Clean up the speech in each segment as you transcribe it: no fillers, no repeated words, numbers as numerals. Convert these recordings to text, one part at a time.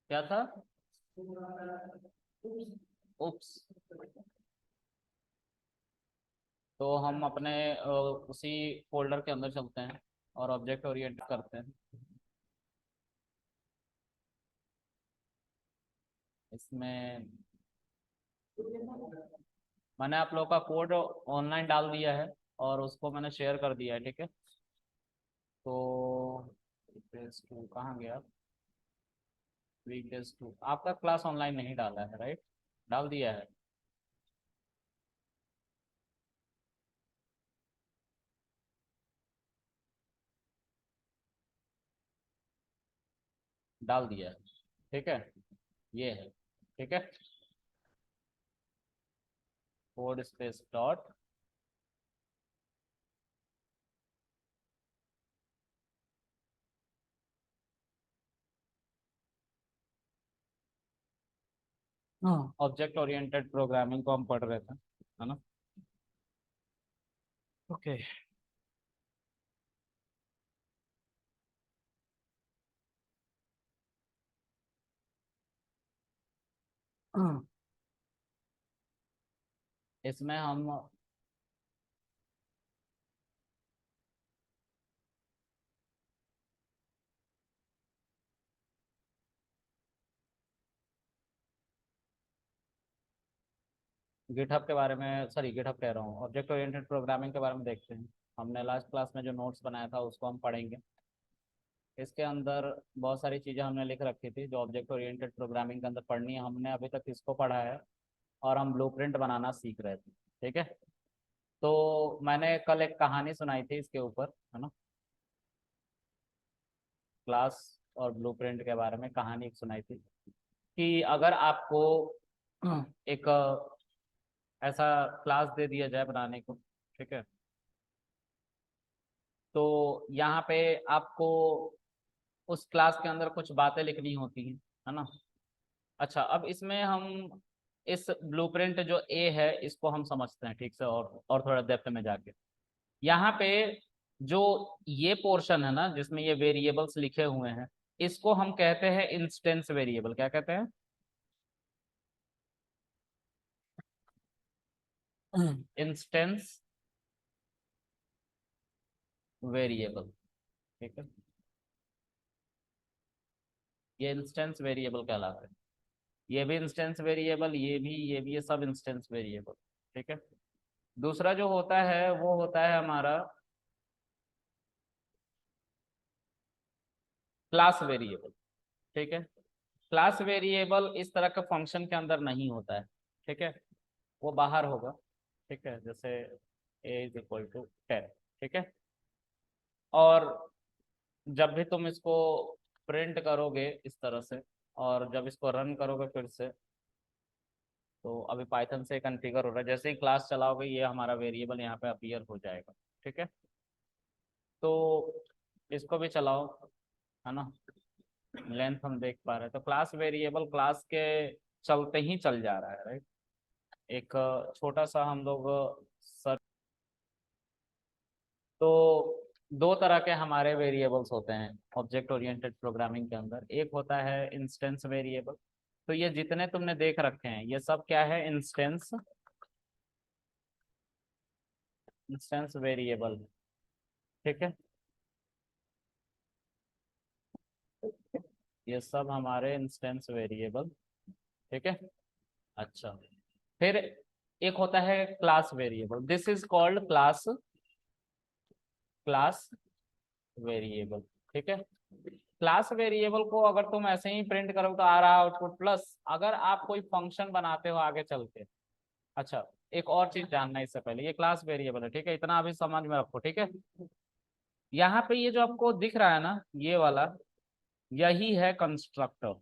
क्या था? उप्स। तो हम अपने उसी फोल्डर के अंदर चलते हैं और ऑब्जेक्ट ओरिएंट करते हैं। इसमें मैंने आप लोगों का कोड ऑनलाइन डाल दिया है और उसको मैंने शेयर कर दिया है, ठीक है। तो वीकडेज टू कहाँ गया? वीकडेज टू आपका क्लास ऑनलाइन नहीं डाला है, राइट? डाल दिया है? डाल दिया है, ठीक है। ये है, ठीक है। Code space dot object oriented programming को हम पढ़ रहे थे, है ना? ओके। इसमें हम गिटहब के बारे में, सॉरी गिटहब कह रहा हूँ, ऑब्जेक्ट ओरिएंटेड प्रोग्रामिंग के बारे में देखते हैं। हमने लास्ट क्लास में जो नोट्स बनाया था उसको हम पढ़ेंगे। इसके अंदर बहुत सारी चीज़ें हमने लिख रखी थी जो ऑब्जेक्ट ओरिएंटेड प्रोग्रामिंग के अंदर पढ़नी है। हमने अभी तक इसको पढ़ा है और हम ब्लूप्रिंट बनाना सीख रहे थे, ठीक है। तो मैंने कल एक कहानी सुनाई थी इसके ऊपर, है ना? क्लास और ब्लूप्रिंट के बारे में कहानी एक सुनाई थी कि अगर आपको एक ऐसा क्लास दे दिया जाए बनाने को, ठीक है। तो यहाँ पे आपको उस क्लास के अंदर कुछ बातें लिखनी होती हैं, है ना? अच्छा, अब इसमें हम इस ब्लूप्रिंट जो ए है इसको हम समझते हैं ठीक से और थोड़ा डेप्थ में जाके। यहाँ पे जो ये पोर्शन है ना जिसमें ये वेरिएबल्स लिखे हुए हैं, इसको हम कहते हैं इंस्टेंस वेरिएबल। क्या कहते हैं? इंस्टेंस वेरिएबल, ठीक है। ये इंस्टेंस वेरिएबल कहलाते हैं। ये भी इंस्टेंस वेरिएबल, ये भी, ये सब इंस्टेंस वेरिएबल, ठीक है। दूसरा जो होता है वो होता है हमारा क्लास वेरिएबल, ठीक है। क्लास वेरिएबल इस तरह के फंक्शन के अंदर नहीं होता है, ठीक है। वो बाहर होगा, ठीक है। जैसे a = 10, ठीक है। और जब भी तुम इसको प्रिंट करोगे इस तरह से और जब इसको रन करोगे फिर से, तो अभी पाइथन से कॉन्फ़िगर हो रहा है, जैसे ही क्लास चलाओगे ये हमारा वेरिएबल यहाँ पे अपीयर हो जाएगा, ठीक है। तो इसको भी चलाओ, है ना? लेंथ हम देख पा रहे हैं, तो क्लास वेरिएबल क्लास के चलते ही चल जा रहा है, राइट। एक छोटा सा हम लोग सर, तो दो तरह के हमारे वेरिएबल्स होते हैं ऑब्जेक्ट ओरिएंटेड प्रोग्रामिंग के अंदर। एक होता है इंस्टेंस वेरिएबल। तो ये जितने तुमने देख रखे हैं ये सब क्या है? इंस्टेंस, इंस्टेंस वेरिएबल, ठीक है। ये सब हमारे इंस्टेंस वेरिएबल, ठीक है। अच्छा, फिर एक होता है class variable. This is called class, class variable, ठीक है। क्लास वेरिएबल को अगर तुम ऐसे ही प्रिंट करो तो आ रहा आउटपुट प्लस, अगर आप कोई फंक्शन बनाते हो आगे चल के। अच्छा, एक और चीज जानना है इससे पहले, ये क्लास वेरिएबल है, ठीक है। इतना अभी समझ में रखो, ठीक है। यहाँ पे ये जो आपको दिख रहा है ना ये वाला, यही है कंस्ट्रक्टर।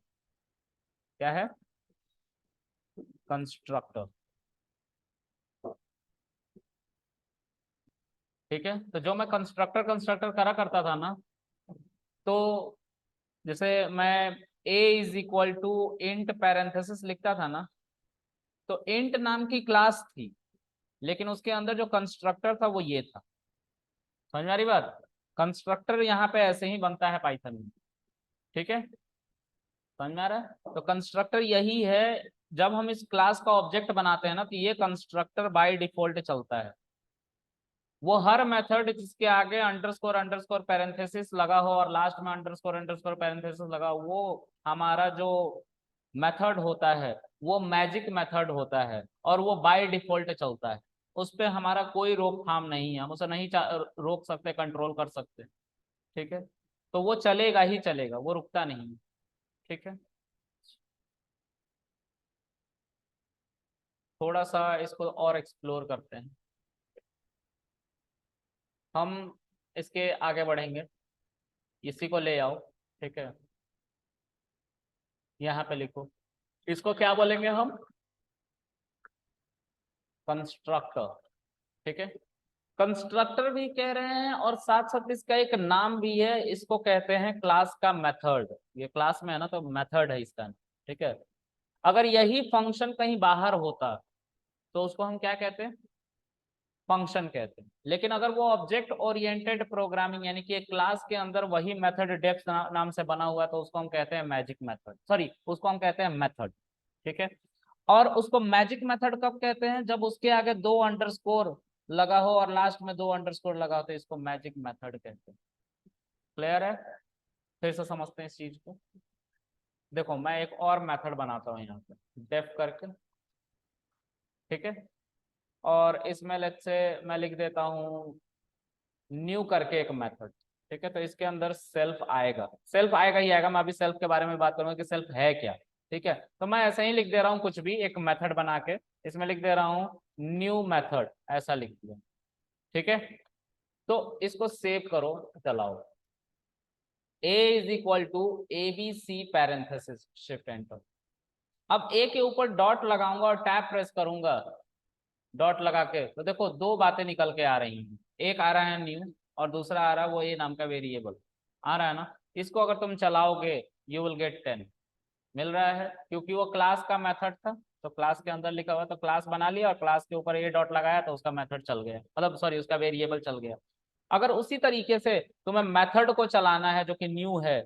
क्या है? कंस्ट्रक्टर, ठीक है। तो जो मैं कंस्ट्रक्टर कंस्ट्रक्टर करा करता था ना, तो जैसे मैं a = इंट पैरेंथेसिस लिखता था ना, तो इंट नाम की क्लास थी, लेकिन उसके अंदर जो कंस्ट्रक्टर था वो ये था। समझ में आ रही बात? कंस्ट्रक्टर यहाँ पे ऐसे ही बनता है पाइथन में, ठीक है, समझ में आ रहा है? तो कंस्ट्रक्टर यही है, जब हम इस क्लास का ऑब्जेक्ट बनाते हैं ना, तो ये कंस्ट्रक्टर बाय डिफॉल्ट चलता है। वो हर मेथड जिसके आगे अंडरस्कोर अंडरस्कोर पैरेंथेसिस लगा हो और लास्ट में अंडरस्कोर अंडरस्कोर पैरेंथेसिस लगा हो, वो हमारा जो मेथड होता है वो मैजिक मेथड होता है, और वो बाय डिफॉल्ट चलता है। उस पे हमारा कोई रोकथाम नहीं है, हम उसे नहीं रोक सकते, कंट्रोल कर सकते। ठीक है, तो वो चलेगा ही चलेगा, वो रुकता नहीं है। ठीक है, थोड़ा सा इसको और एक्सप्लोर करते हैं हम, इसके आगे बढ़ेंगे। इसी को ले आओ। ठीक है, यहाँ पे लिखो, इसको क्या बोलेंगे हम? कंस्ट्रक्टर। ठीक है, कंस्ट्रक्टर भी कह रहे हैं और साथ साथ इसका एक नाम भी है, इसको कहते हैं क्लास का मेथड। ये क्लास में है ना, तो मेथड है इसका। ठीक है, अगर यही फंक्शन कहीं बाहर होता तो उसको हम क्या कहते हैं? फंक्शन कहते हैं। लेकिन अगर वो ऑब्जेक्ट ओरिएंटेड प्रोग्रामिंग, यानी कि एक क्लास के अंदर वही मेथड डेफ नाम से बना हुआ है, तो उसको हम कहते हैं मैजिक मेथड, सॉरी उसको हम कहते हैं मेथड। ठीक है, और उसको मैजिक मेथड कब कहते हैं? जब उसके आगे दो अंडरस्कोर लगा हो और लास्ट में दो अंडरस्कोर लगा हो, तो इसको मैजिक मेथड कहते हैं। क्लियर है? फिर से समझते हैं इस चीज को। देखो मैं एक और मेथड बनाता हूँ यहाँ पे डेफ करके। ठीक है, और इसमें लेट्स से मैं लिख देता हूँ न्यू करके एक मेथड। ठीक है, तो इसके अंदर सेल्फ आएगा, सेल्फ आएगा ही आएगा। मैं अभी सेल्फ के बारे में बात करूंगा कि सेल्फ है क्या। ठीक है, तो मैं ऐसे ही लिख दे रहा हूँ कुछ भी, एक मेथड बना के इसमें लिख दे रहा हूँ न्यू मेथड, ऐसा लिख दिया। ठीक है, तो इसको सेव करो, चलाओ। a is equal to A B C parenthesis, shift enter. अब a के ऊपर डॉट लगाऊंगा और टैब प्रेस करूंगा, डॉट लगा के, तो देखो दो बातें निकल के आ रही हैं। एक आ रहा है न्यू, और दूसरा आ रहा है वो ए नाम का वेरिएबल आ रहा है ना। इसको अगर तुम चलाओगे यू विल गेट 10 मिल रहा है, क्योंकि वो क्लास का मेथड था, तो क्लास के अंदर लिखा हुआ, तो क्लास बना लिया और क्लास के ऊपर ए डॉट लगाया तो उसका मेथड चल गया, मतलब सॉरी उसका वेरिएबल चल गया। अगर उसी तरीके से तुम्हें मेथड को चलाना है जो कि न्यू है,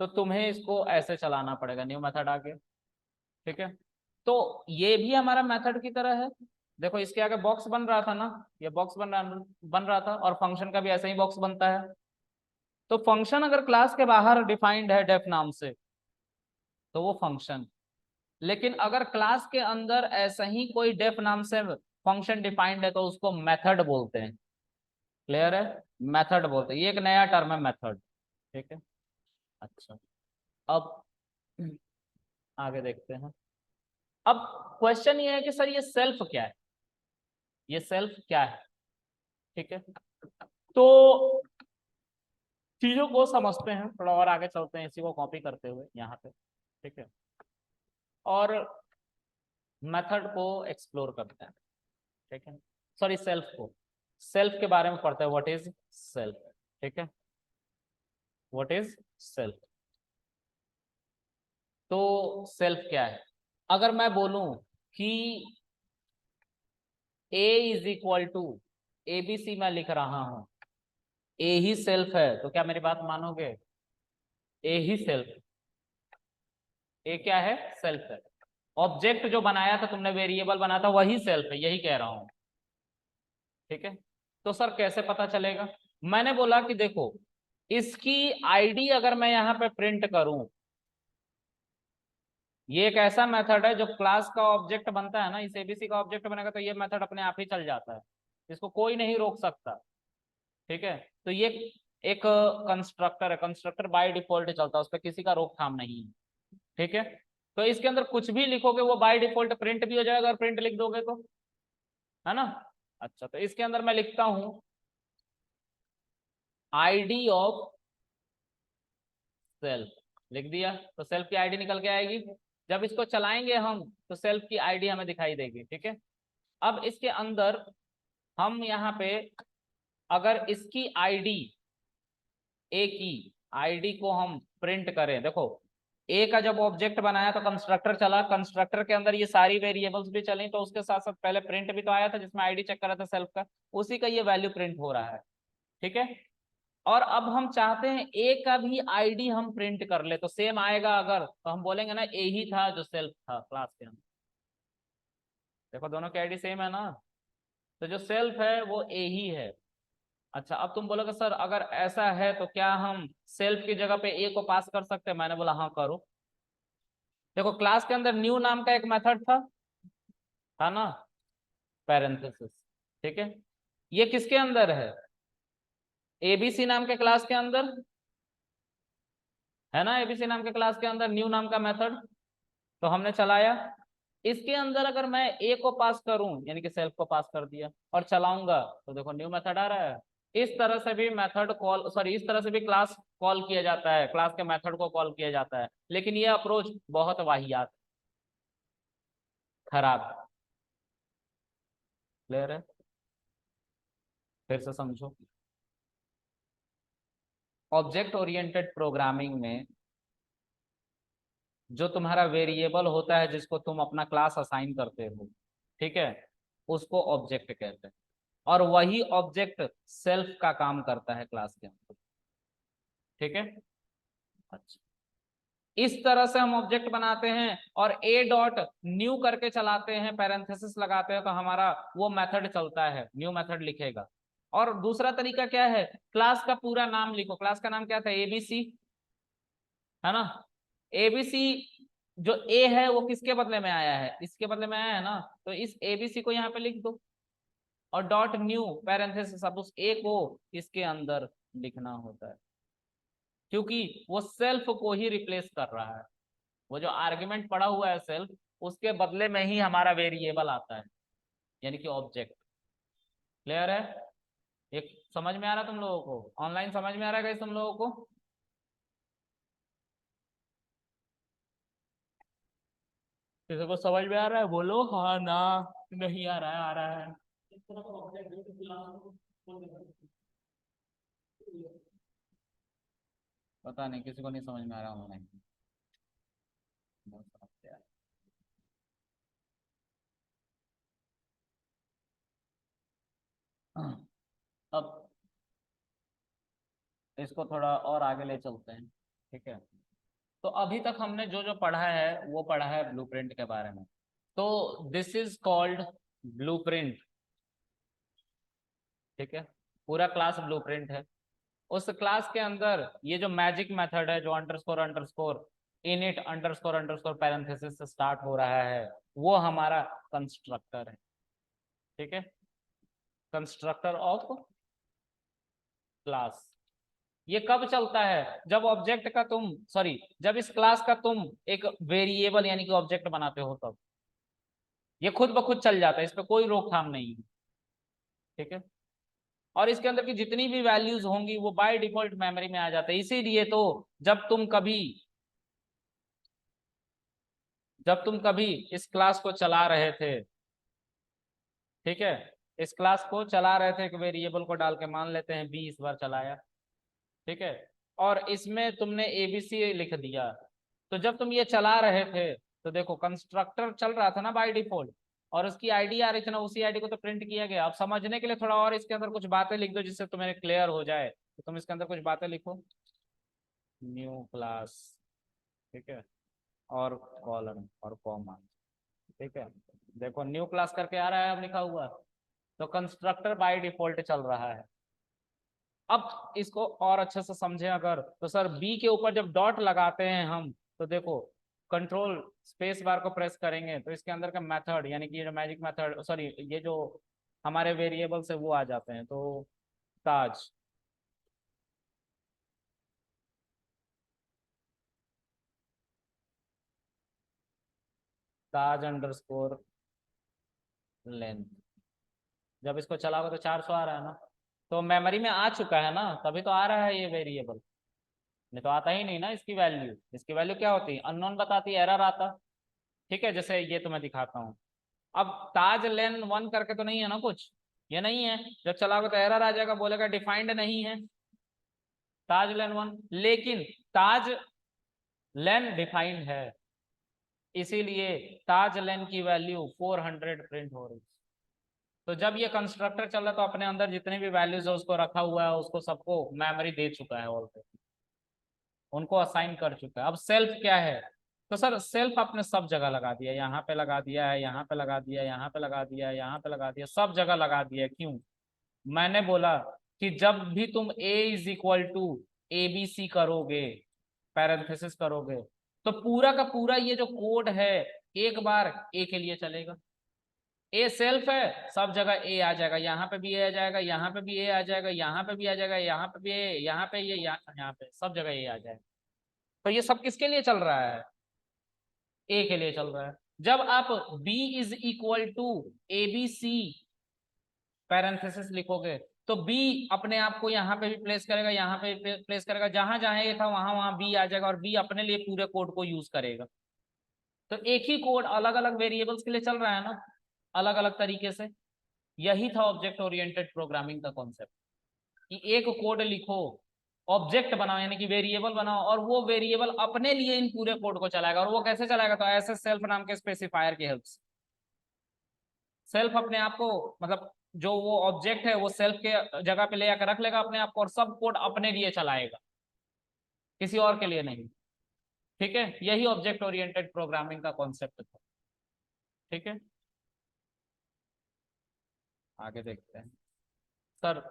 तो तुम्हें इसको ऐसे चलाना पड़ेगा, न्यू मेथड आ गया। ठीक है, तो ये भी हमारा मेथड की तरह है। देखो इसके आगे बॉक्स बन रहा था ना, ये बॉक्स बन रहा था, और फंक्शन का भी ऐसा ही बॉक्स बनता है। तो फंक्शन अगर क्लास के बाहर डिफाइंड है डेफ नाम से, तो वो फंक्शन। लेकिन अगर क्लास के अंदर ऐसा ही कोई डेफ नाम से फंक्शन डिफाइंड है, तो उसको मेथड बोलते हैं। क्लियर है? मेथड बोलते हैं, ये एक नया टर्म है मेथड। ठीक है, अच्छा, अब आगे देखते हैं। अब क्वेश्चन ये है कि सर ये सेल्फ क्या है, ये सेल्फ क्या है? ठीक है, तो चीजों को समझते हैं, थोड़ा और आगे चलते हैं इसी को कॉपी करते हुए यहाँ पे। ठीक है, और मेथड को एक्सप्लोर करते हैं। ठीक है, सॉरी सेल्फ को, सेल्फ के बारे में पढ़ते हैं, व्हाट इज सेल्फ। ठीक है, व्हाट इज सेल्फ। तो सेल्फ क्या है? अगर मैं बोलूं कि a is equal to ABC मैं लिख रहा हूं, ए ही सेल्फ है, तो क्या मेरी बात मानोगे? ए ही सेल्फ, ए क्या है? सेल्फ है। ऑब्जेक्ट जो बनाया था तुमने, वेरिएबल बना था, वही सेल्फ है, यही कह रहा हूं। ठीक है, तो सर कैसे पता चलेगा? मैंने बोला कि देखो, इसकी आईडी अगर मैं यहाँ पे प्रिंट करूं, ये एक ऐसा मेथड है जो क्लास का ऑब्जेक्ट बनता है ना, इस एबीसी का ऑब्जेक्ट बनेगा तो ये मेथड अपने आप ही चल जाता है, इसको कोई नहीं रोक सकता। ठीक है, तो ये एक कंस्ट्रक्टर है, कंस्ट्रक्टर बाय डिफॉल्ट चलता है, उस पर किसी का रोकथाम नहीं है। ठीक है, तो इसके अंदर कुछ भी लिखोगे वो बाय डिफॉल्ट प्रिंट भी हो जाएगा, और प्रिंट लिख दोगे तो, है ना। अच्छा, तो इसके अंदर मैं लिखता हूं आईडी ऑफ सेल्फ, लिख दिया, तो सेल्फ की आईडी निकल के आएगी। जब इसको चलाएंगे हम, तो सेल्फ की आईडी हमें दिखाई देगी। ठीक है, अब इसके अंदर हम यहाँ पे अगर इसकी आईडी, ए की आईडी को हम प्रिंट करें, देखो ए का जब ऑब्जेक्ट बनाया तो कंस्ट्रक्टर चला, कंस्ट्रक्टर के अंदर ये सारी वेरिएबल्स भी चली, तो उसके साथ साथ पहले प्रिंट भी तो आया था जिसमें आईडी चेक कर रहा था सेल्फ का, उसी का ये वैल्यू प्रिंट हो रहा है। ठीक है, और अब हम चाहते हैं ए का भी आईडी हम प्रिंट कर ले, तो सेम आएगा अगर, तो हम बोलेंगे ना ए ही था जो सेल्फ था क्लास के अंदर। देखो दोनों की आईडी सेम है ना, तो जो सेल्फ है वो ए ही है। अच्छा अब तुम बोलोगे सर अगर ऐसा है तो क्या हम सेल्फ की जगह पे ए को पास कर सकते हैं? मैंने बोला हाँ करो। देखो क्लास के अंदर न्यू नाम का एक मेथड था ना, पैरेंथेसिस, ठीक है। ये किसके अंदर है? एबीसी नाम के क्लास के अंदर है ना, एबीसी नाम के क्लास के अंदर न्यू नाम का मेथड, तो हमने चलाया। इसके अंदर अगर मैं ए को पास करूं यानी कि सेल्फ को पास कर दिया और चलाऊंगा, तो देखो न्यू मेथड आ रहा है। इस तरह से भी मेथड कॉल, सॉरी, इस तरह से भी क्लास कॉल किया जाता है, क्लास के मेथड को कॉल किया जाता है, लेकिन ये अप्रोच बहुत वाहियात, खराब। क्लियर है? फिर से समझो। ऑब्जेक्ट ओरिएंटेड प्रोग्रामिंग में जो तुम्हारा वेरिएबल होता है जिसको तुम अपना क्लास असाइन करते हो, ठीक है, उसको ऑब्जेक्ट कहते हैं, और वही ऑब्जेक्ट सेल्फ का काम करता है क्लास के अंदर, ठीक है। अच्छा, इस तरह से हम ऑब्जेक्ट बनाते हैं और ए डॉट न्यू करके चलाते हैं, पैरेंथेसिस लगाते हैं, तो हमारा वो मेथड चलता है, न्यू मेथड लिखेगा। और दूसरा तरीका क्या है, क्लास का पूरा नाम लिखो। क्लास का नाम क्या था? एबीसी, है ना। एबीसी, जो ए है वो किसके बदले में आया है? इसके बदले में आया है ना, तो इस एबीसी को यहाँ पे लिख दो और डॉट न्यू पैरेंथेसिस, अब उस ए को इसके अंदर लिखना होता है, क्योंकि वो सेल्फ को ही रिप्लेस कर रहा है। वो जो आर्गुमेंट पड़ा हुआ है सेल्फ, उसके बदले में ही हमारा वेरिएबल आता है, यानी कि ऑब्जेक्ट। क्लियर है? एक समझ में आ रहा है तुम लोगों को? ऑनलाइन समझ में आ रहा है गाइस तुम लोगों को? किसी को समझ में आ रहा है? बोलो हाँ ना। नहीं आ रहा है? आ रहा है? इस तरह का पता नहीं, किसी को नहीं समझ में आ रहा ऑनलाइन। अब इसको थोड़ा और आगे ले चलते हैं, ठीक है। तो अभी तक हमने जो जो पढ़ा है वो पढ़ा है ब्लूप्रिंट के बारे में। तो दिस इज कॉल्ड ब्लूप्रिंट, ठीक है। पूरा क्लास ब्लूप्रिंट है। उस क्लास के अंदर ये जो मैजिक मेथड है, जो underscore underscore init underscore underscore parenthesis से स्टार्ट हो रहा है, वो हमारा कंस्ट्रक्टर है, ठीक है। Constructor of class. ये कब चलता है? जब ऑब्जेक्ट का तुम, सॉरी, जब इस क्लास का तुम एक वेरिएबल यानी कि ऑब्जेक्ट बनाते हो, तब ये खुद ब खुद चल जाता है, इस पर कोई रोकथाम नहीं है, ठीक है। और इसके अंदर की जितनी भी वैल्यूज होंगी वो बाय डिफॉल्ट मेमोरी में आ जाते हैं। इसीलिए तो जब तुम कभी इस क्लास को चला रहे थे, ठीक है, इस क्लास को चला रहे थे, एक वेरिएबल को डाल के, मान लेते हैं 20 बार चलाया, ठीक है, और इसमें तुमने एबीसी लिख दिया, तो जब तुम ये चला रहे थे तो देखो कंस्ट्रक्टर चल रहा था ना बाय डिफॉल्ट, और उसकी आईडी आ रही थी ना, उसी आईडी को तो प्रिंट किया गया। अब समझने के लिए थोड़ा और इसके अंदर कुछ बातें लिख दो जिससे तुम्हें क्लियर हो जाए, तो तुम इसके अंदर कुछ बातें लिखो। न्यू क्लास, ठीक है, और कॉलन और कॉमा, ठीक है। देखो न्यू क्लास करके आ रहा है अब लिखा हुआ, तो कंस्ट्रक्टर बाय डिफॉल्ट चल रहा है। अब इसको और अच्छे से समझें अगर, तो सर बी के ऊपर जब डॉट लगाते हैं हम, तो देखो कंट्रोल स्पेस बार को प्रेस करेंगे तो इसके अंदर का मेथड यानी कि ये जो मैजिक मेथड, सॉरी, ये जो हमारे वेरिएबल्स है वो आ जाते हैं। तो ताज, ताज अंडरस्कोर लेंथ, जब इसको चलाओगे तो 400 आ रहा है ना, तो मेमोरी में आ चुका है ना, तभी तो आ रहा है ये वेरिएबल, नहीं तो आता ही नहीं ना। इसकी वैल्यू क्या होती है? अननोन बताती है, एरर आता, ठीक है। जैसे ये तो मैं दिखाता हूँ, अब ताज लेन 1 करके तो नहीं है ना कुछ, ये नहीं है। जब चलाओगे तो एरर आ जाएगा, बोलेगा डिफाइंड नहीं है ताज लेन 1, लेकिन ताज लेन डिफाइंड है, इसीलिए ताज लेन की वैल्यू 400 प्रिंट हो रही है। तो जब ये कंस्ट्रक्टर चल रहा है तो अपने अंदर जितने भी वैल्यूज है उसको रखा हुआ है, उसको सबको मेमोरी दे चुका है ऑलरेडी, उनको असाइन कर चुका है। अब सेल्फ क्या है, तो सर सेल्फ आपने सब जगह लगा दिया, यहाँ पे लगा दिया है, यहाँ पे लगा दिया, यहाँ पे लगा दिया, यहाँ पे लगा दिया, सब जगह लगा दिया। क्यों? मैंने बोला कि जब भी तुम a is equal to ABC करोगे, पैरेंथेसिस करोगे, तो पूरा का पूरा ये जो कोड है एक बार a के लिए चलेगा। ए सेल्फ है, सब जगह ए आ जाएगा, यहाँ पे भी ए आ जाएगा, यहाँ पे भी ए आ जाएगा, यहाँ पे भी आ जाएगा, यहाँ पे भी ए, यहाँ पे ये, यहाँ पे सब जगह ए आ जाएगा। तो ये सब किसके लिए चल रहा है? ए के लिए चल रहा है। जब आप b is equal to ABC parenthesis लिखोगे, तो b अपने आप को यहाँ पे भी प्लेस करेगा, यहाँ पे भी प्लेस करेगा, जहां जहां ए था वहां वहां b आ जाएगा, और b अपने लिए पूरे कोड को यूज करेगा। तो एक ही कोड अलग अलग वेरिएबल्स के लिए चल रहा है ना, अलग अलग तरीके से। यही था ऑब्जेक्ट ओरिएंटेड प्रोग्रामिंग का कॉन्सेप्ट, कि एक कोड लिखो, ऑब्जेक्ट बनाओ यानी कि वेरिएबल बनाओ, और वो वेरिएबल अपने लिए इन पूरे कोड को चलाएगा। और वो कैसे चलाएगा? तो ऐसे सेल्फ नाम के स्पेसिफायर की हेल्प से। सेल्फ अपने आप को, मतलब जो वो ऑब्जेक्ट है वो सेल्फ के जगह पे ले आकर रख लेगा अपने आप को, और सब कोड अपने लिए चलाएगा, किसी और के लिए नहीं। ठीक है, यही ऑब्जेक्ट ओरिएंटेड प्रोग्रामिंग का कॉन्सेप्ट था। ठीक है, आगे देखते हैं। सर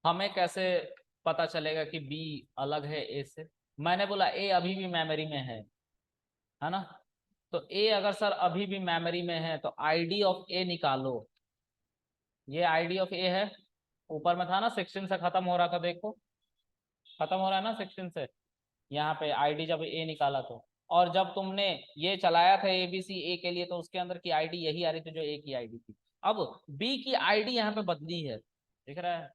हमें कैसे पता चलेगा कि बी अलग है ए से? मैंने बोला ए अभी भी मेमोरी में है ना? तो ए अगर सर अभी भी मेमोरी में है तो आईडी ऑफ ए निकालो। ये आईडी ऑफ ए है, ऊपर में था ना 16 से खत्म हो रहा था, देखो खत्म हो रहा है ना 16 से। यहाँ पे आईडी जब ए निकाला तो, और जब तुमने ये चलाया था ABC ए के लिए, तो उसके अंदर की आईडी यही आ रही थी जो ए की आईडी थी। अब बी की आईडी यहाँ पे बदली है, दिख रहा है?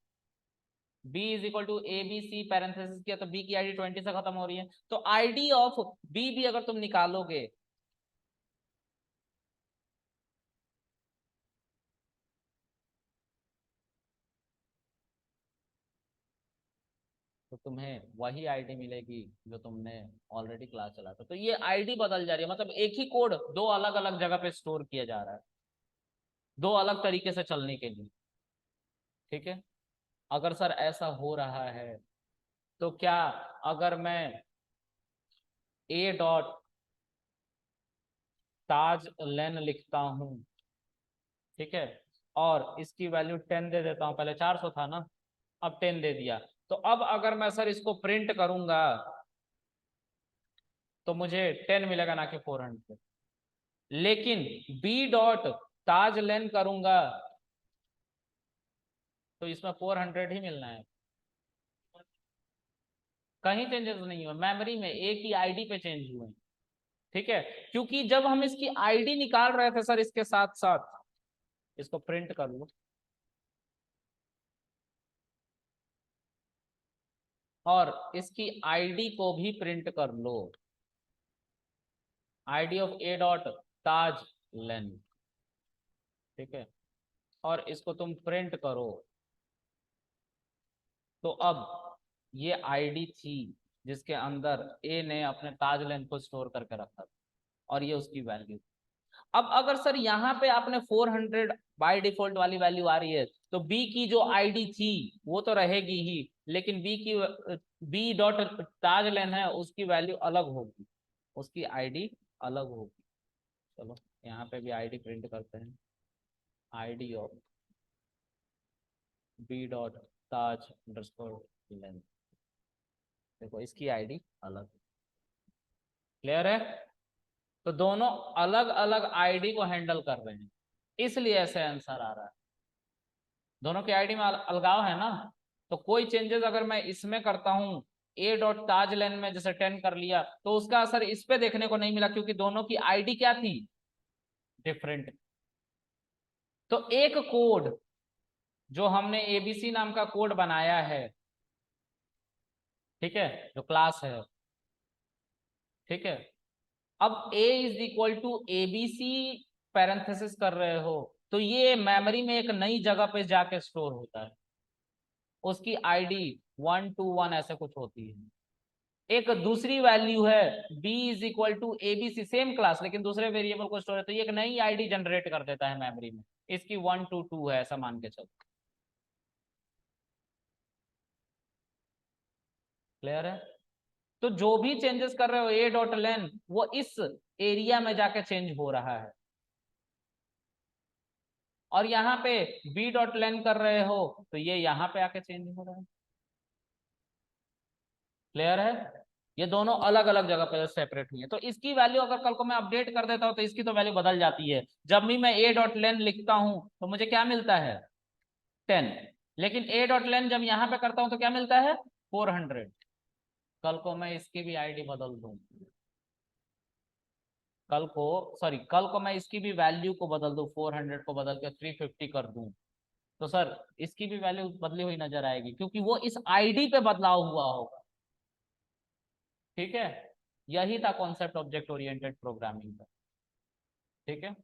b is equal to ABC parenthesis किया तो b की आईडी 20 से खत्म हो रही है। तो आईडी ऑफ b भी अगर तुम निकालोगे, तो तुम्हें वही आईडी मिलेगी जो तुमने ऑलरेडी क्लास चला था। तो ये आईडी बदल जा रही है, मतलब एक ही कोड दो अलग अलग जगह पे स्टोर किया जा रहा है, दो अलग तरीके से चलने के लिए। ठीक है, अगर सर ऐसा हो रहा है तो क्या, अगर मैं ए डॉट ताज लेन लिखता हूं, ठीक है, और इसकी वैल्यू 10 दे देता हूं, पहले 400 था ना, अब 10 दे दिया, तो अब अगर मैं सर इसको प्रिंट करूंगा तो मुझे 10 मिलेगा ना कि 400। लेकिन बी डॉट ताज लेन करूंगा तो इसमें 400 ही मिलना है। कहीं चेंजेस नहीं हुआ, मेमोरी में एक ही आईडी पे चेंज हुए। ठीक है, क्योंकि जब हम इसकी आईडी निकाल रहे थे सर, इसके साथ साथ इसको प्रिंट कर लो, और इसकी आईडी को भी प्रिंट कर लो, आईडी ऑफ ए डॉट ताज लेन। ठीक है, और इसको तुम प्रिंट करो, तो अब ये आईडी थी जिसके अंदर ए ने अपने ताज लेन को स्टोर करके रखा था, और ये उसकी वैल्यू। अब अगर सर यहाँ पे आपने 400 बाय डिफॉल्ट वाली वैल्यू आ रही है, तो बी की जो आईडी थी वो तो रहेगी ही, लेकिन बी की बी डॉट ताज लेन है उसकी वैल्यू अलग होगी, उसकी आईडी अलग होगी। चलो यहाँ पे भी आईडी प्रिंट करते हैं, ID of B dot Taj underscore lane. देखो इसकी आईडी अलग, क्लियर है? तो दोनों अलग अलग आईडी को हैंडल कर रहे हैं, इसलिए ऐसे आंसर आ रहा है। दोनों की आईडी में अलगाव है ना, तो कोई चेंजेस अगर मैं इसमें करता हूं, ए डॉट ताज लेन में जैसे 10 कर लिया, तो उसका असर इस पे देखने को नहीं मिला, क्योंकि दोनों की आईडी क्या थी? डिफरेंट। तो एक कोड जो हमने ABC नाम का कोड बनाया है, ठीक है, जो क्लास है, ठीक है, अब a is equal to ABC parenthesis कर रहे हो, तो ये मेमोरी में एक नई जगह पे जाके स्टोर होता है, उसकी आईडी 121 ऐसे कुछ होती है। एक दूसरी वैल्यू है b is equal to ABC, same class लेकिन दूसरे वेरिएबल को स्टोर है, तो ये एक नई आईडी जनरेट कर देता है मेमोरी में, इसकी 1 to 2 है, ऐसा मान के चलो। क्लियर है? तो जो भी चेंजेस कर रहे हो ए डॉट लेन, वो इस एरिया में जाके चेंज हो रहा है, और यहाँ पे बी डॉट लेन कर रहे हो तो ये यहाँ पे आके चेंज हो रहा है। क्लियर है? ये दोनों अलग अलग जगह पे सेपरेट हुई है। तो इसकी वैल्यू अगर कल को मैं अपडेट कर देता हूं तो इसकी तो वैल्यू बदल जाती है। जब भी मैं ए डॉट लेन लिखता हूं तो मुझे क्या मिलता है? 10। लेकिन ए डॉट लेन जब यहां पे करता हूं तो क्या मिलता है? 400। कल को मैं इसकी भी आईडी बदल दूं, कल को मैं इसकी भी वैल्यू को बदल दूं, 400 को बदल के 350 कर दूं, तो सर इसकी भी वैल्यू बदली हुई नजर आएगी, क्योंकि वो इस आईडी पे बदलाव हुआ होगा। ठीक है? यही था कॉन्सेप्ट ऑब्जेक्ट ओरिएंटेड प्रोग्रामिंग का। ठीक है,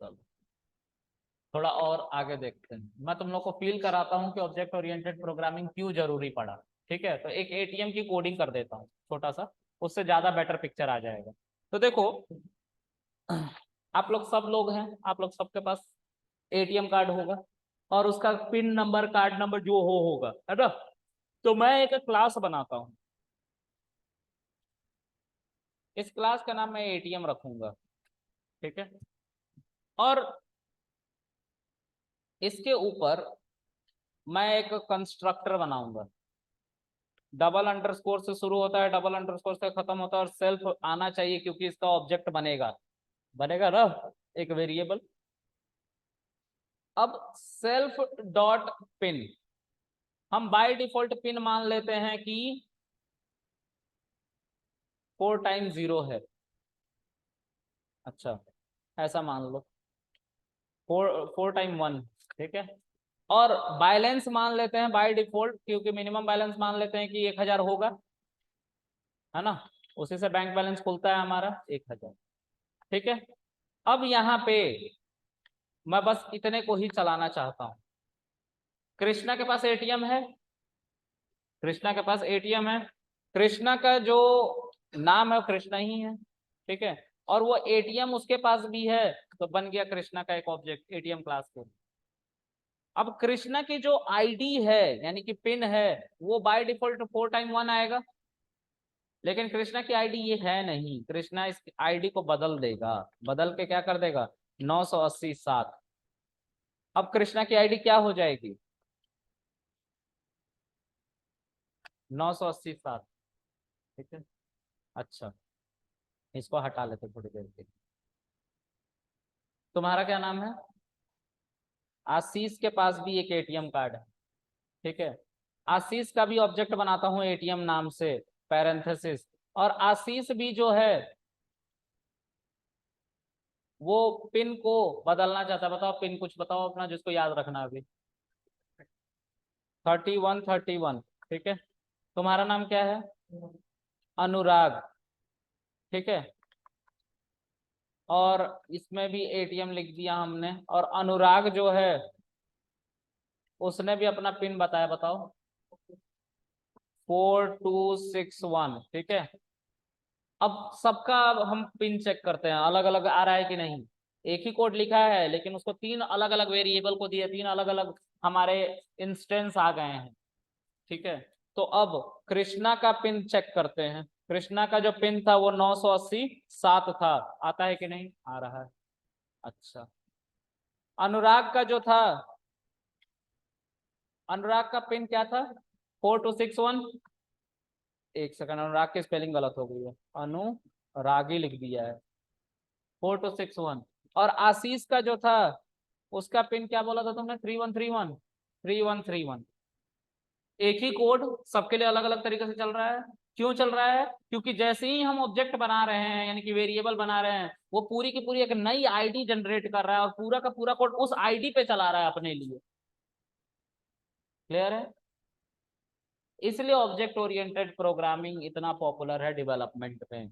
चलो थोड़ा और आगे देखते हैं। मैं तुम लोग को फील कराता हूँ कि ऑब्जेक्ट ओरिएंटेड प्रोग्रामिंग क्यों जरूरी पड़ा। ठीक है, तो एक एटीएम की कोडिंग कर देता हूँ छोटा सा, उससे ज्यादा बेटर पिक्चर आ जाएगा। तो देखो, आप लोग सब लोग हैं, आप लोग सबके पास एटीएम कार्ड होगा, और उसका पिन नंबर, कार्ड नंबर जो होगा, है ना? तो मैं एक क्लास बनाता हूँ, इस क्लास का नाम मैं एटीएम रखूंगा। ठीक है, और इसके ऊपर मैं एक कंस्ट्रक्टर बनाऊंगा। डबल अंडरस्कोर से शुरू होता है, डबल अंडरस्कोर से खत्म होता है, और सेल्फ आना चाहिए क्योंकि इसका ऑब्जेक्ट बनेगा, बनेगा ना, एक वेरिएबल। अब सेल्फ डॉट पिन, हम बाय डिफॉल्ट पिन मान लेते हैं कि 4 टाइम 0 है। अच्छा, ऐसा मान लो, 4 टाइम 1। ठीक है, और बैलेंस मान लेते हैं बाय डिफॉल्ट, क्योंकि मिनिमम बैलेंस मान लेते हैं कि 1000 होगा, है ना? उसी से बैंक बैलेंस खुलता है हमारा, 1000। ठीक है, अब यहाँ पे मैं बस इतने को ही चलाना चाहता हूँ। कृष्णा के पास एटीएम है, कृष्णा के पास एटीएम है, कृष्णा का जो नाम है वो कृष्णा ही है। ठीक है, और वो एटीएम उसके पास भी है, तो बन गया कृष्णा का एक ऑब्जेक्ट एटीएम क्लास के। अब कृष्णा की जो आईडी है यानी कि पिन है, वो बाय डिफॉल्ट 4 टाइम 1 आएगा, लेकिन कृष्णा की आईडी ये है नहीं, कृष्णा इस आईडी को बदल देगा, बदल के क्या कर देगा? 987। अब कृष्णा की आईडी क्या हो जाएगी? 987। ठीक है, अच्छा, इसको हटा लेते थोड़ी देर के। तुम्हारा क्या नाम है? आशीष के पास भी एक एटीएम कार्ड है। ठीक है, आशीष का भी ऑब्जेक्ट बनाता हूं एटीएम नाम से, पैरेंथेसिस, और आशीष भी जो है वो पिन को बदलना चाहता है। बताओ पिन कुछ बताओ अपना, जिसको याद रखना अभी। 3131। ठीक है, तुम्हारा नाम क्या है? अनुराग। ठीक है, और इसमें भी एटीएम लिख दिया हमने, और अनुराग जो है उसने भी अपना पिन बताया, बताओ। 4261। ठीक है, अब सबका अब हम पिन चेक करते हैं, अलग अलग आ रहा है कि नहीं। एक ही कोड लिखा है लेकिन उसको 3 अलग अलग वेरिएबल को दिया, 3 अलग अलग हमारे इंस्टेंस आ गए हैं। ठीक है, तो अब कृष्णा का पिन चेक करते हैं। कृष्णा का जो पिन था वो 987 था, आता है कि नहीं? आ रहा है। अच्छा, अनुराग का जो था, अनुराग का पिन क्या था? 4261। एक सेकंड, अनुराग की स्पेलिंग गलत हो गई है, अनुरागी लिख दिया है, 4261। और आशीष का जो था उसका पिन क्या बोला था तुमने? 3131। 3131। एक ही कोड सबके लिए अलग अलग तरीके से चल रहा है। क्यों चल रहा है? क्योंकि जैसे ही हम ऑब्जेक्ट बना रहे हैं यानी कि वेरिएबल बना रहे हैं, वो पूरी की पूरी एक नई आईडी जनरेट कर रहा है, और पूरा का पूरा कोड उस आईडी पे चला रहा है अपने लिए। क्लियर है? इसलिए ऑब्जेक्ट ओरिएंटेड प्रोग्रामिंग इतना पॉपुलर है डेवलपमेंट में।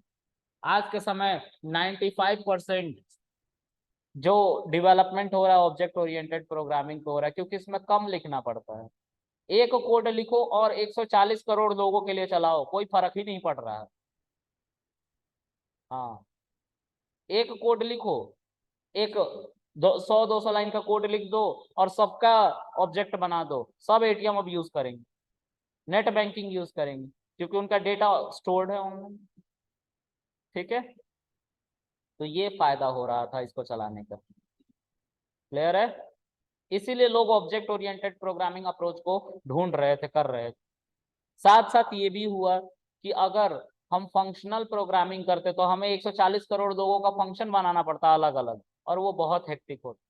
आज के समय 95% जो डेवलपमेंट हो रहा है ऑब्जेक्ट ओरिएंटेड प्रोग्रामिंग पे हो रहा है, क्योंकि इसमें कम लिखना पड़ता है। एक कोड लिखो और 140 करोड़ लोगों के लिए चलाओ, कोई फर्क ही नहीं पड़ रहा है। हाँ, एक कोड लिखो, एक दो सौ लाइन का कोड लिख दो और सबका ऑब्जेक्ट बना दो, सब एटीएम अब यूज करेंगे, नेट बैंकिंग यूज करेंगे, क्योंकि उनका डेटा स्टोर्ड है ऑनलाइन। ठीक है, तो ये फायदा हो रहा था इसको चलाने का। क्लियर है? इसीलिए लोग ऑब्जेक्ट ओरिएंटेड प्रोग्रामिंग अप्रोच को ढूंढ रहे थे, कर रहे थे। साथ साथ ये भी हुआ कि अगर हम फंक्शनल प्रोग्रामिंग करते तो हमें 140 करोड़ लोगों का फंक्शन बनाना पड़ता अलग अलग, और वो बहुत हेक्टिक होता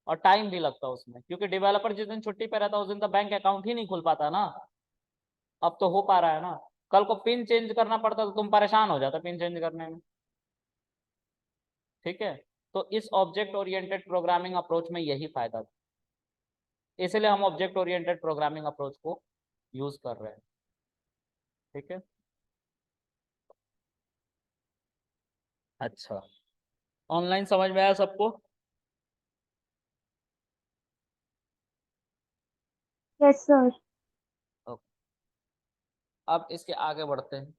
और टाइम भी लगता उसमें, क्योंकि डेवलपर जिस दिन छुट्टी पे रहता उस दिन तो बैंक अकाउंट ही नहीं खुल पाता ना। अब तो हो पा रहा है ना। कल को पिन चेंज करना पड़ता तो तुम परेशान हो जाता पिन चेंज करने में। ठीक है, तो इस ऑब्जेक्ट ओरिएंटेड प्रोग्रामिंग अप्रोच में यही फायदा था, इसलिए हम ऑब्जेक्ट ओरिएंटेड प्रोग्रामिंग अप्रोच को यूज कर रहे हैं। ठीक है, अच्छा, ऑनलाइन समझ में आया सबको? Yes sir. ओके, अब इसके आगे बढ़ते हैं।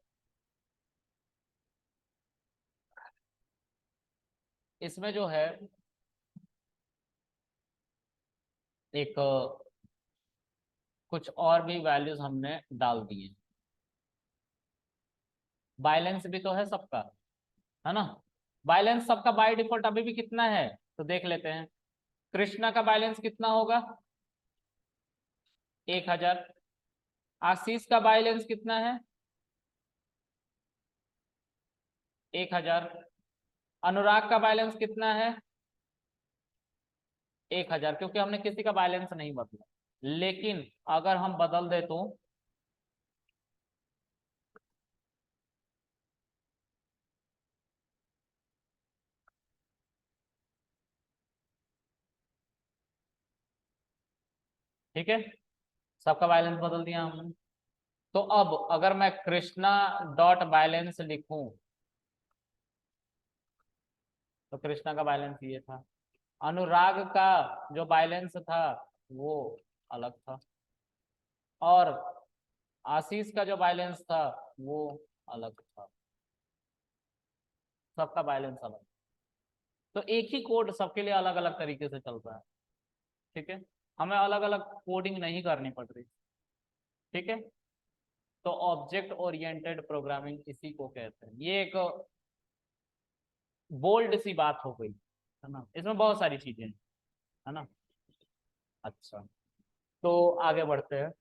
इसमें जो है एक कुछ और भी वैल्यूज हमने डाल दिए। बैलेंस भी तो है सबका, है ना? बैलेंस सबका बाय डिफॉल्ट अभी भी कितना है तो देख लेते हैं। कृष्णा का बैलेंस कितना होगा? 1000। आशीष का बैलेंस कितना है? 1000। अनुराग का बैलेंस कितना है? 1000, क्योंकि हमने किसी का बैलेंस नहीं बदला। लेकिन अगर हम बदल दे तो ठीक है, सबका बैलेंस बदल दिया हमने। तो अब अगर मैं कृष्णा डॉट बैलेंस लिखूं तो कृष्णा का बैलेंस ये था। अनुराग का जो बैलेंस था वो अलग था, और आशीष का जो बैलेंस था वो अलग था। सबका बैलेंस अलग, तो एक ही कोड सबके लिए अलग अलग तरीके से चल रहा है। ठीक है, हमें अलग अलग कोडिंग नहीं करनी पड़ रही। ठीक है, तो ऑब्जेक्ट ओरिएंटेड प्रोग्रामिंग इसी को कहते हैं। ये एक बोल्ड सी बात हो गई है ना, इसमें बहुत सारी चीजें हैं, है ना? अच्छा, तो आगे बढ़ते हैं।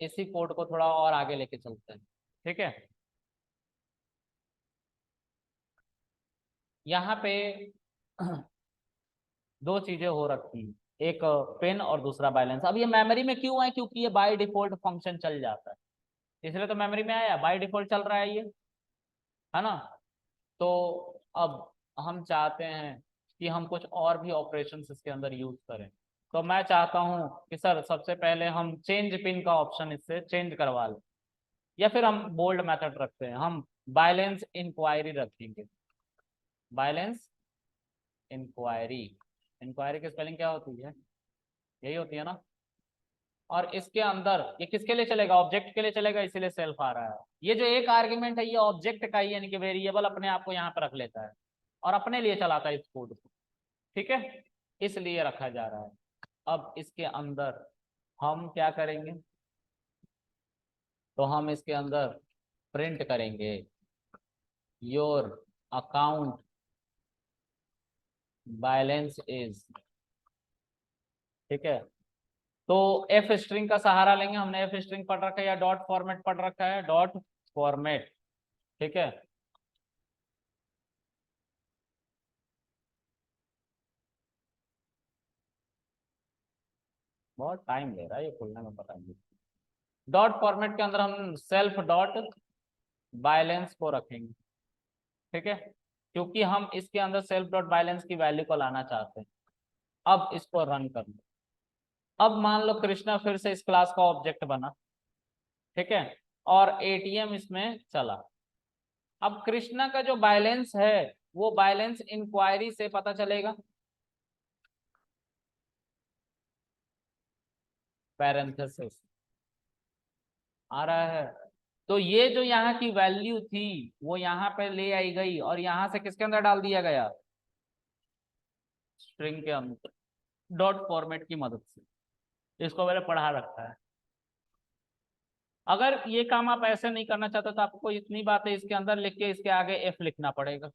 इसी कोड को थोड़ा और आगे लेके चलते हैं। ठीक है, यहाँ पे दो चीजें हो रखी हैं, एक पेन और दूसरा बैलेंस। अब ये मेमोरी में क्यों है? क्योंकि ये बाय डिफॉल्ट फंक्शन चल जाता है, इसलिए तो मेमोरी में आया, बाय डिफॉल्ट चल रहा है ये, है ना? तो अब हम चाहते हैं कि हम कुछ और भी ऑपरेशंस इसके अंदर यूज करें। तो मैं चाहता हूं कि सर सबसे पहले हम चेंज पिन का ऑप्शन इससे चेंज करवा लें, या फिर हम बोल्ड मेथड रखते हैं, हम बैलेंस इंक्वायरी रखेंगे। बैलेंस इंक्वायरी, इंक्वायरी की स्पेलिंग क्या होती है? यही होती है ना? और इसके अंदर ये किसके लिए चलेगा? ऑब्जेक्ट के लिए चलेगा, इसीलिए सेल्फ आ रहा है। ये जो एक आर्ग्यूमेंट है ये ऑब्जेक्ट का ही, यानी कि वेरिएबल अपने आप को यहाँ पर रख लेता है और अपने लिए चलाता है इस कोड को। ठीक है, इसलिए रखा जा रहा है। अब इसके अंदर हम क्या करेंगे? तो हम इसके अंदर प्रिंट करेंगे योर अकाउंट बैलेंस इज। ठीक है, तो एफ स्ट्रिंग का सहारा लेंगे, हमने एफ स्ट्रिंग पढ़ रखा है या डॉट फॉर्मेट पढ़ रखा है? Dot format. ठीक है, बहुत टाइम ले रहा है ये खुलने में, पता नहीं। डॉट फॉर्मेट के अंदर हम सेल्फ डॉट बैलेंस को रखेंगे। ठीक है, क्योंकि हम इसके अंदर सेल्फ डॉट बैलेंस की वैल्यू को लाना चाहते हैं। अब इसको रन कर लो। अब मान लो कृष्णा फिर से इस क्लास का ऑब्जेक्ट बना। ठीक है, और एटीएम इसमें चला। अब कृष्णा का जो बैलेंस है वो बैलेंस इंक्वायरी से पता चलेगा, पैरेंथेसिस आ रहा है। तो ये जो यहाँ की वैल्यू थी वो यहाँ पे ले आई गई और यहाँ से किसके अंदर डाल दिया गया, स्ट्रिंग के अंदर डॉट फॉर्मेट की मदद से। इसको मैंने पढ़ा रखा है। अगर ये काम आप ऐसे नहीं करना चाहते तो आपको इतनी बातें इसके अंदर लिख के इसके आगे एफ लिखना पड़ेगा।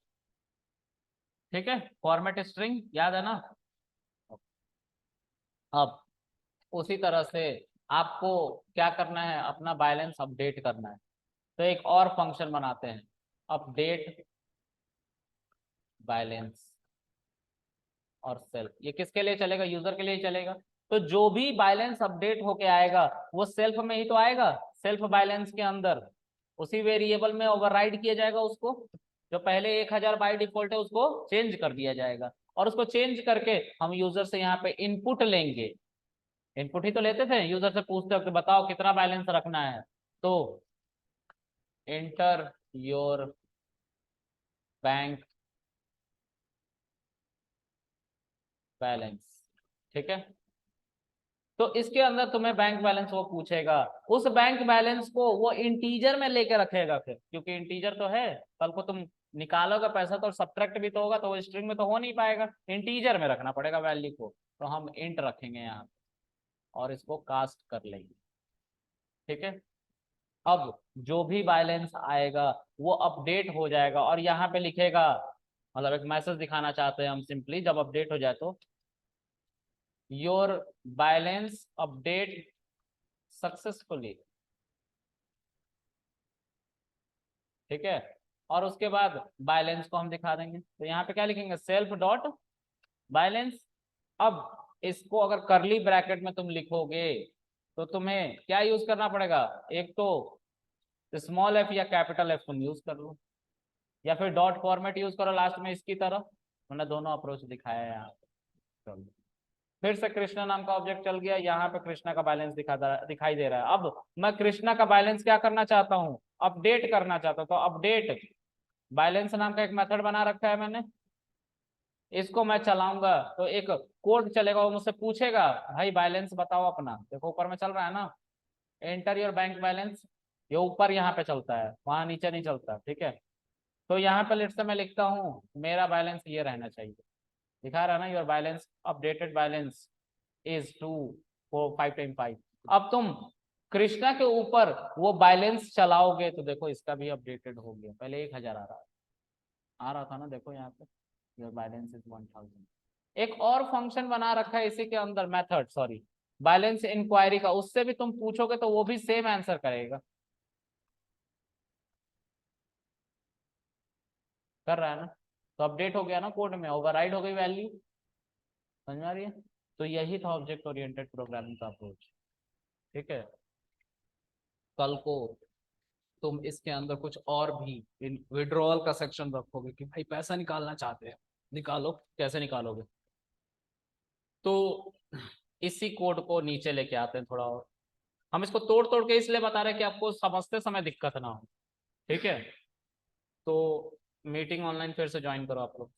ठीक है, फॉर्मेट स्ट्रिंग याद है ना। अब उसी तरह से आपको क्या करना है, अपना बैलेंस अपडेट करना है। तो एक और फंक्शन बनाते हैं, अपडेट बैलेंस और सेल्फ। ये किसके लिए चलेगा, यूजर के लिए चलेगा। तो जो भी बैलेंस अपडेट होके आएगा वो सेल्फ में ही तो आएगा, सेल्फ बैलेंस के अंदर उसी वेरिएबल में ओवरराइड किया जाएगा उसको। जो पहले 1000 बाई डिफॉल्ट है उसको चेंज कर दिया जाएगा और उसको चेंज करके हम यूजर से यहाँ पे इनपुट लेंगे। इनपुट ही तो लेते थे, यूजर से पूछते हो कि बताओ कितना बैलेंस रखना है, तो एंटर योर बैंक बैलेंस। ठीक है, तो इसके अंदर तुम्हें बैंक बैलेंस वो पूछेगा, उस बैंक बैलेंस को वो इंटीजर में लेके रखेगा फिर, क्योंकि इंटीजर तो है, कल को तुम निकालोगे पैसा तो सब्ट्रैक्ट भी तो होगा, तो वो स्ट्रिंग में तो हो नहीं पाएगा, इंटीजर में रखना पड़ेगा वैल्यू को। तो हम इंट रखेंगे यहाँ और इसको कास्ट कर लेंगे। ठीक है, अब जो भी बैलेंस आएगा वो अपडेट हो जाएगा और यहाँ पे लिखेगा, मतलब एक मैसेज दिखाना चाहते हैं हम सिंपली, जब अपडेट हो जाए तो योर बैलेंस अपडेट सक्सेसफुली। ठीक है, और उसके बाद बैलेंस को हम दिखा देंगे। तो यहाँ पे क्या लिखेंगे, सेल्फ डॉट बैलेंस। अब इसको अगर करली ब्रैकेट में तुम लिखोगे तो तुम्हें क्या यूज करना पड़ेगा, एक तो स्मॉल एफ या कैपिटल एफ तुम यूज कर लो, या फिर डॉट फॉर्मेट यूज करो लास्ट में इसकी तरह। मैंने दोनों अप्रोच दिखाया है यहाँ पे। फिर से कृष्णा नाम का ऑब्जेक्ट चल गया, यहाँ पे कृष्णा का बैलेंस दिखाई दे रहा है। अब मैं कृष्णा का बैलेंस क्या करना चाहता हूँ, अपडेट करना चाहता हूँ। तो अपडेट बैलेंस नाम का एक मेथड बना रखा है मैंने, इसको मैं चलाऊंगा तो एक कोड चलेगा, वो मुझसे पूछेगा भाई बैलेंस बताओ अपना। देखो ऊपर में चल रहा है ना, एंटर योर बैंक बैलेंस, ये ऊपर यहाँ पे चलता है, वहां नीचे नहीं चलता। ठीक है, तो यहाँ पे लेट्स से मैं लिखता हूँ मेरा बैलेंस ये रहना चाहिए, दिखा रहा है ना, your balance updated balance is 245 अब तुम कृष्णा के ऊपर वो बैलेंस चलाओगे तो देखो इसका भी अपडेटेड हो गया, पहले 1000 आ रहा था ना, देखो यहाँ पे योर बैलेंस इज 1000। एक और फंक्शन बना रखा है इसी के अंदर, मेथड सॉरी बैलेंस इंक्वायरी का, उससे भी तुम पूछोगे तो वो भी सेम आंसर करेगा। कर रहा है ना, तो अपडेट हो गया ना कोड में, ओवरराइड हो गई वैल्यू। समझ में आ रही है। तो यही था ऑब्जेक्ट ओरिएंटेड प्रोग्रामिंग का अप्रोच। ठीक है, कल को तुम इसके अंदर कुछ और भी विड्रॉल का सेक्शन रखोगे कि भाई पैसा निकालना चाहते हैं, निकालो, कैसे निकालोगे। तो इसी कोड को नीचे लेके आते हैं थोड़ा और, हम इसको तोड़ तोड़ के इसलिए बता रहे हैं कि आपको समझते समय दिक्कत ना हो। ठीक है, तो मीटिंग ऑनलाइन फिर से ज्वाइन करो आप लोग।